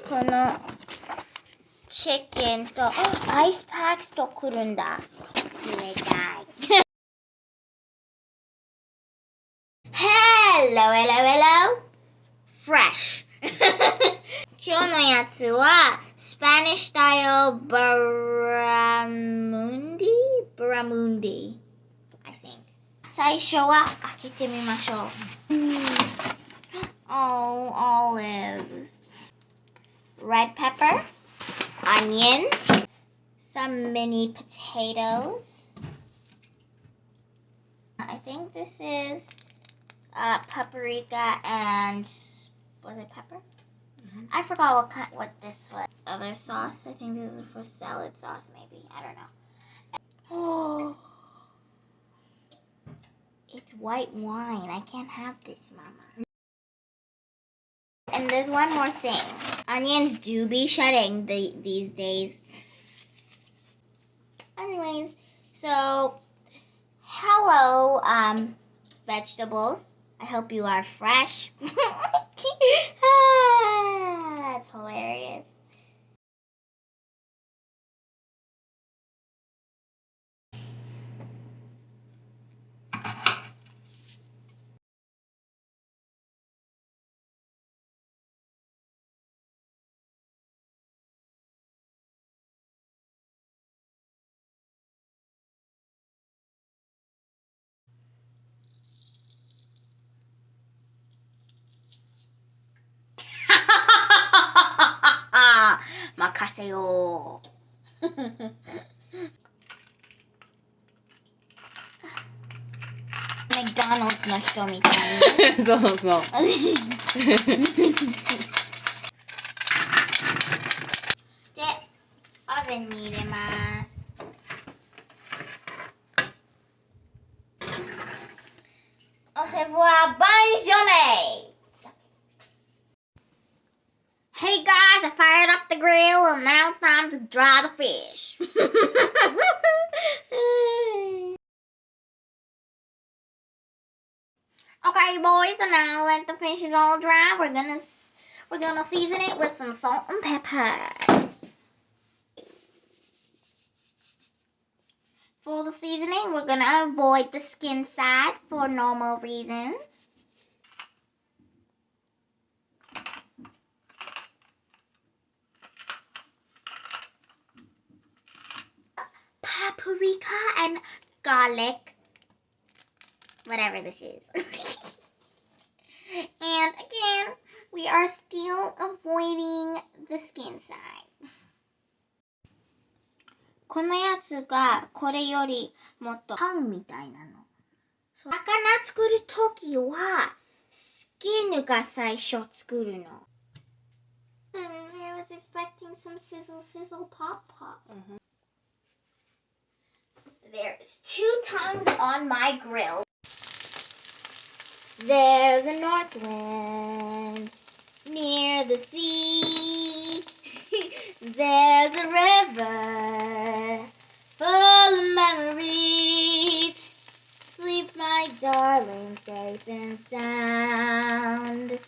このチキンとアイスパックとくるんだ。冷たい。Hello, hello, hello. Fresh. 今日のやつは Spanish style barramundi, I think. 最初は開けてみましょう。Oh, olives. Red pepper, onion, some mini potatoes. I think this is paprika and was it pepper? I forgot what this was. Other sauce. I think this is for salad sauce, maybe. I don't know. Oh, it's white wine. I can't have this, Mama. And there's one more thing. Onions do be shedding these days. Anyways, so hello, vegetables. I hope you are fresh. That's hilarious. Makaseyo. McDonald's の人みたいな。そうそう。で、オーブンに入れます。Au revoir, bonne journée. Hey guys, I fired up the grill and now it's time to dry the fish. Okay, boys, so now that the fish is all dry, we're gonna season it with some salt and pepper. For the seasoning, we're gonna avoid the skin side for normal reasons. Paprika and garlic. Whatever this is. And again, we are still avoiding the skin side. このやつがこれよりもっとパンみたいなの。魚作るときはスキンが最初作るの。I was expecting some sizzle, sizzle, pop, pop. There's 2 tongues on my grill. There's a north wind near the sea. There's a river full of memories. Sleep, my darling, safe and sound.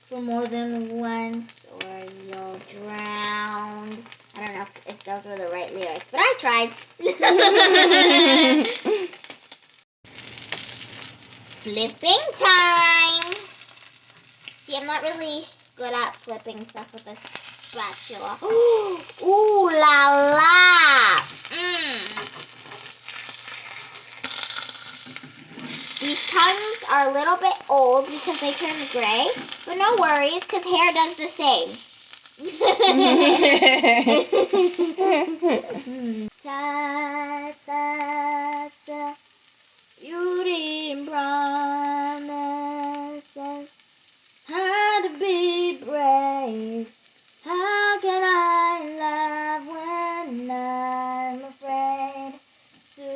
For more than once, or you'll drown. I don't know if those were the right lyrics, but I tried. Flipping time! See, I'm not really good at flipping stuff with a spatula. Ooh la la! These tongues are a little bit old because they turn gray, but no worries, because hair does the same. Sa, sa, sa. Beauty promises how to be brave. How can I love when I'm afraid to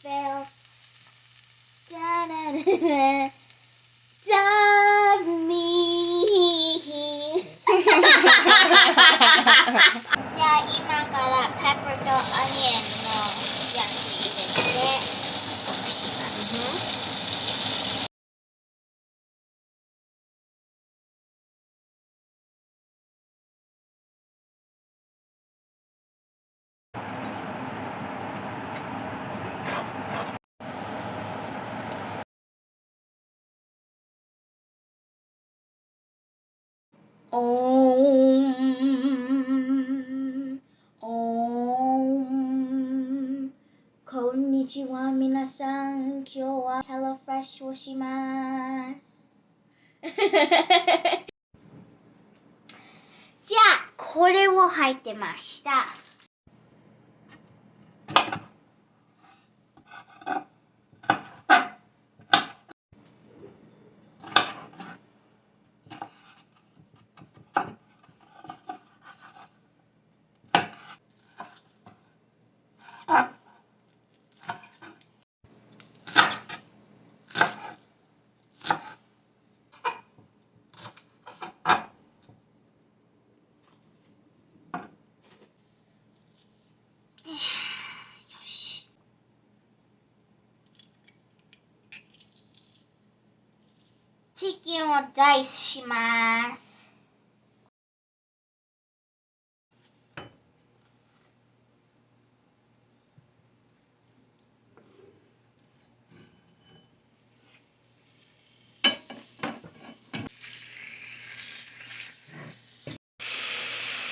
fail? Da-da-da-da. Dog me. じゃあ今からペッパーとオニオンのやつ入れて。おん、おん。こんにちは、皆さん。今日はhellofreshをします。じゃあ、これを入ってました。チキンをダイスします。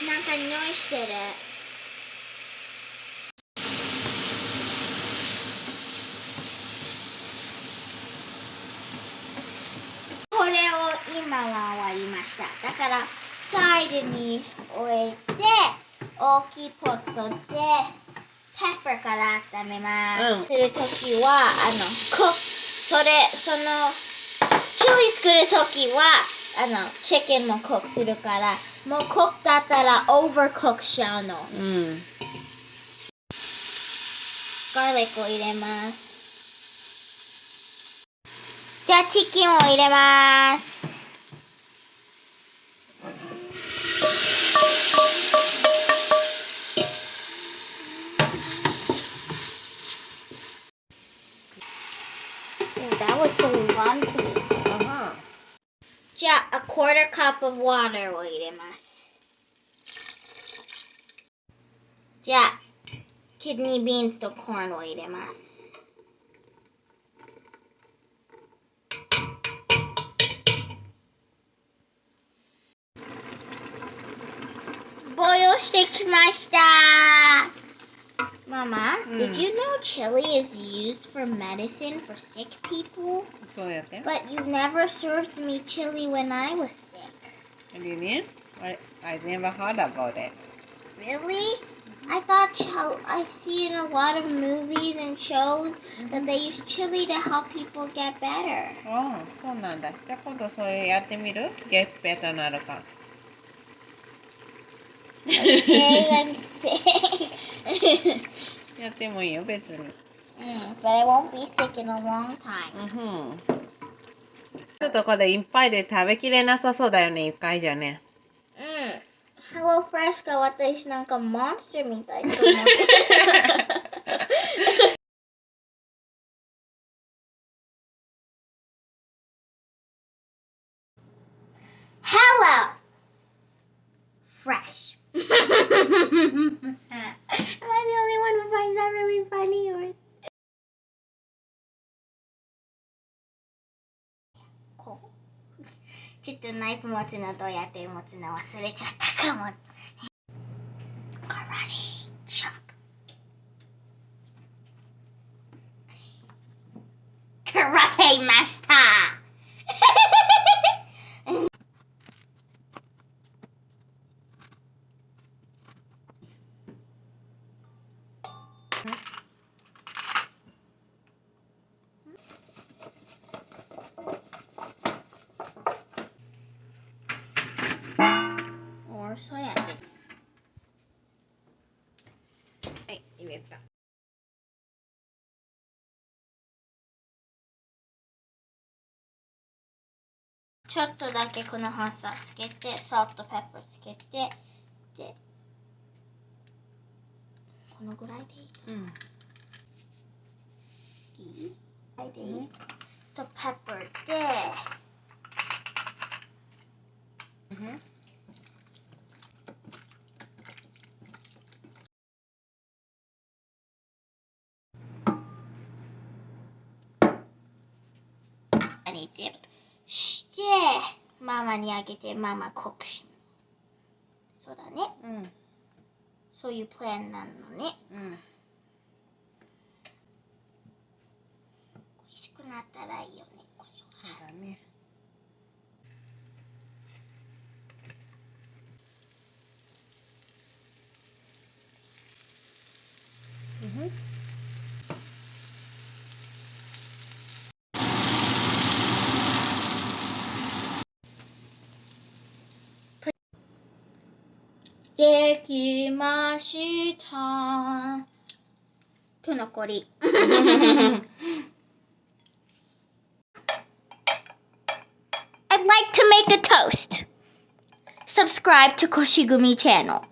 なんか匂いしてる。これを今は終わりました。だからサイドに置いて大きいポットでペッパーから温めます。するときはそのチリ作るときはチキンもコックするからもうコックだったらオーバーコックしちゃうの。ガーリックを入れます。じゃあチキンを入れます。That was so lumpy. じゃあ、a quarter cup of water を入れます。じゃあ、kidney beans と corn を入れます。ボイルしてきました。Mama, did you know chili is used for medicine for sick people? But you've never served me chili when I was sick. What do you mean? I never heard about it. Really? I thought I've seen a lot of movies and shows that they use chili to help people get better. そうなんだ。じゃあ今度それやってみる？ Get better なるか。I'm sick. やってもいいよ、別に。But I won't be sick in a long time. ちょっとこれいっぱいで食べきれなさそうだよね、一回じゃね。HelloFresh が私なんかモンスターみたいと思って。HelloFresh. Am I the only one who finds that really funny? Or... ちょっとナイフ持つのどうやって持つの忘れちゃったかも。Karate chop. Karate master. Or soya. はい、入れた。ちょっとだけこのハンサーつけて、サルトペッパーつけて、で、このぐらいでいい？いい？とペッパーで、ディップして、ママにあげてママコクシ。そうだね。うん。そういうプランなのね。うん。美味しくなったらいいよね、これは。そうだね。できました。手残り。I'd like to make a toast. Subscribe to Koshi Gumi channel.